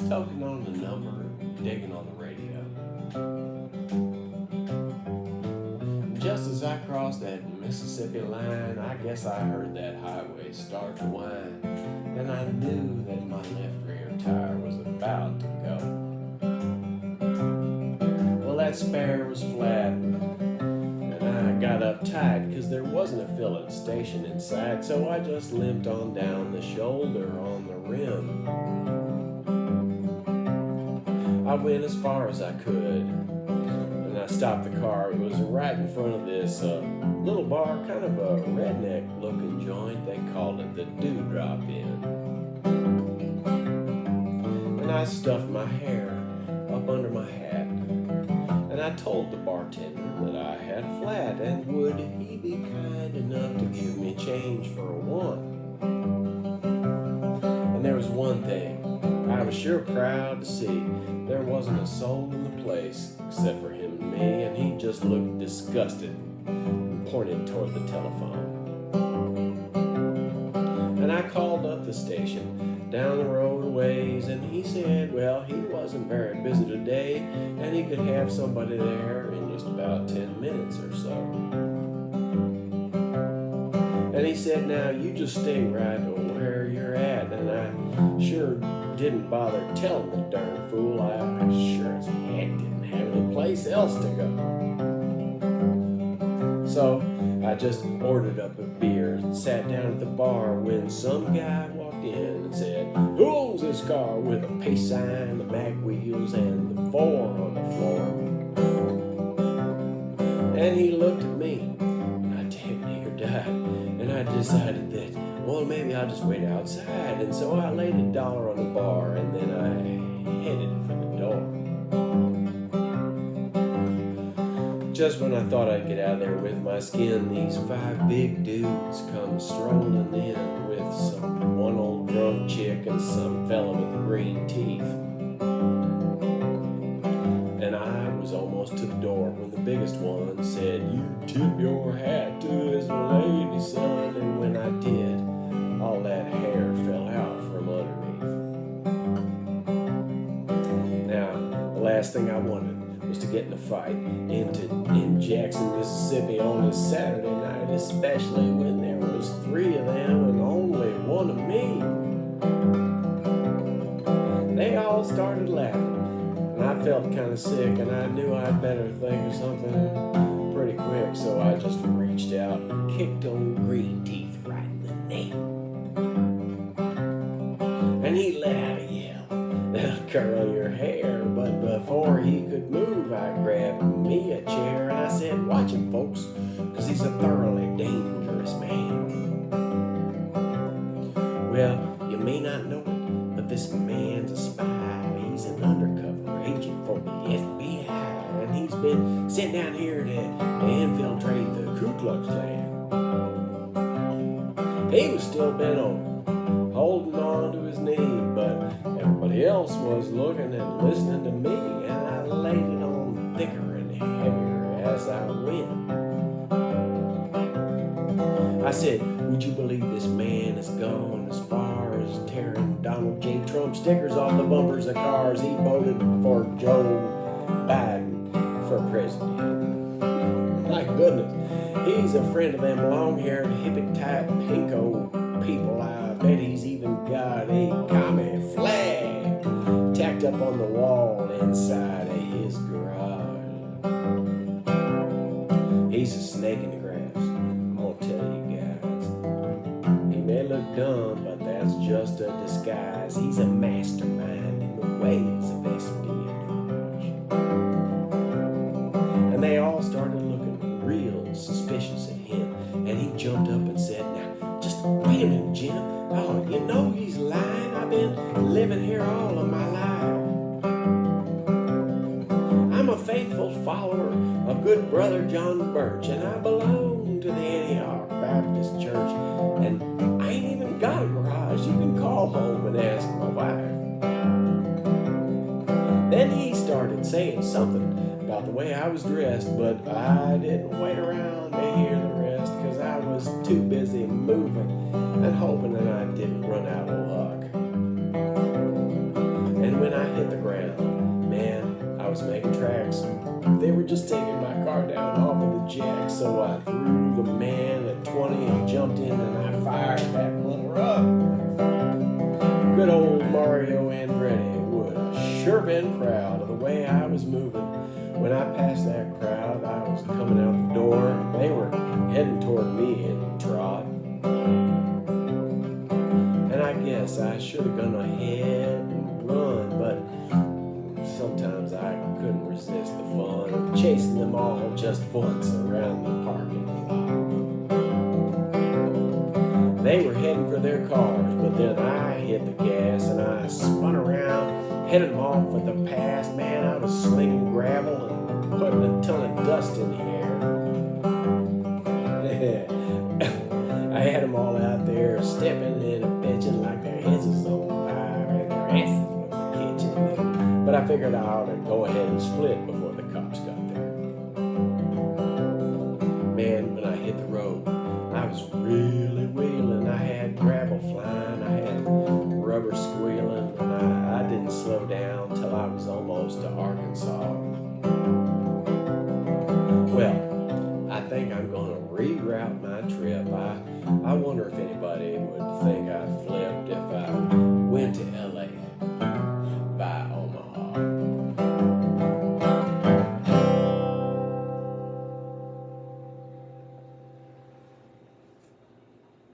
token on the number, digging on the radio. Just as I crossed that Mississippi line, I guess I heard that highway start to whine, and I knew that my left rear tire was about to go. Well, that spare was flat, and I got uptight because there wasn't a filling station inside, so I just limped on down the shoulder on the rim. I went as far as I could, and I stopped the car. It was right in front of this little bar, kind of a redneck-looking joint. They called it the Dewdrop Inn. And I stuffed my hair up under my hat, and I told the bartender that I had a flat, and would he be kind enough to give me change for a one. And there was one thing I was sure proud to see. There wasn't a soul in the place except for him and me, and he just looked disgusted and pointed toward the telephone. And I called up the station down the road a ways, and he said, well, he wasn't very busy today, and he could have somebody there in just about 10 minutes or so. And he said, now you just stay right where you're at, and I sure didn't bother telling the darn fool. I sure as heck didn't have any place else to go. So I just ordered up a beer and sat down at the bar when some guy walked in and said, who owns this car with a pace sign, the mag wheels, and the 4 on the floor? And he looked at me, and I damn near died, and I decided that, well, maybe I'll just wait outside. And so I laid $1 on the bar, and then I headed for the door. Just when I thought I'd get out of there with my skin, these 5 big dudes come strolling in with some one old drunk chick and some fella with green teeth. And I was almost to the door when the biggest one said, you tip your hat to this lady, son. And when I did, all that hair fell out from underneath. Now, the last thing I wanted was to get in a fight in Jackson, Mississippi on a Saturday night, especially when there was 3 of them and only 1 of me. They all started laughing, and I felt kind of sick, and I knew I'd better think of something pretty quick, so I just reached out and kicked old Green Teeth right in the neck. And he let out a yell, that'll curl your hair. But before he could move, I grabbed me a chair and I said, watch him, folks, because he's a thoroughly dangerous man. Well, you may not know it, but this man's a spy. He's an undercover agent for the FBI, and he's been sent down here to infiltrate the Ku Klux Klan. He was still bent over, holding on to his knee, but everybody else was looking and listening to me, and I laid it on thicker and heavier as I went. I said, would you believe this man has gone as far as tearing Donald J. Trump stickers off the bumpers of cars he voted for Joe Biden for president? My goodness, he's a friend of them long-haired, hippie-type pinko people. I bet he's even got a commie flag tacked up on the wall inside of his garage. He's a snake in the grass, I'm gonna tell you guys. He may look dumb, but that's just a disguise. He's a mastermind in the ways of espionage. And they all started looking real suspicious at him, and he jumped up and said, now, just wait a minute, Jim. Oh, you know he's lying. I've been living here all of my life. I'm a faithful follower of good brother John Birch, and I belong to the Antioch Baptist Church, and I ain't even got a garage. You can call home and ask my wife. Then he started saying something about the way I was dressed, but I didn't wait around to hear the rest because I was too busy moving and hoping that I didn't run out of luck. And when I just taking my car down off of the jack, so I threw the man at 20 and jumped in and I fired that mother up. Good old Mario Andretti would have sure been proud of the way I was moving. When I passed that crowd, I was coming out the door. They were heading toward me in a trot. And I guess I should have gone ahead and run, but sometimes I couldn't resist the fun of chasing them all just once around the parking lot. They were heading for their cars, but then I hit the gas and I spun around, headed them off with the pass. Man, I was slinging gravel and putting a ton of dust in the air. I had them all out there stepping and bitching like their heads was on fire and their asses was kitchen. But I figured I ought to go ahead and split before the cops got there. Man, when I hit the road, I was really wheeling. I had gravel flying, I had rubber squealing, and I didn't slow down till I was almost to Arkansas. Well, I think I'm going to reroute my trip. I wonder if anybody would think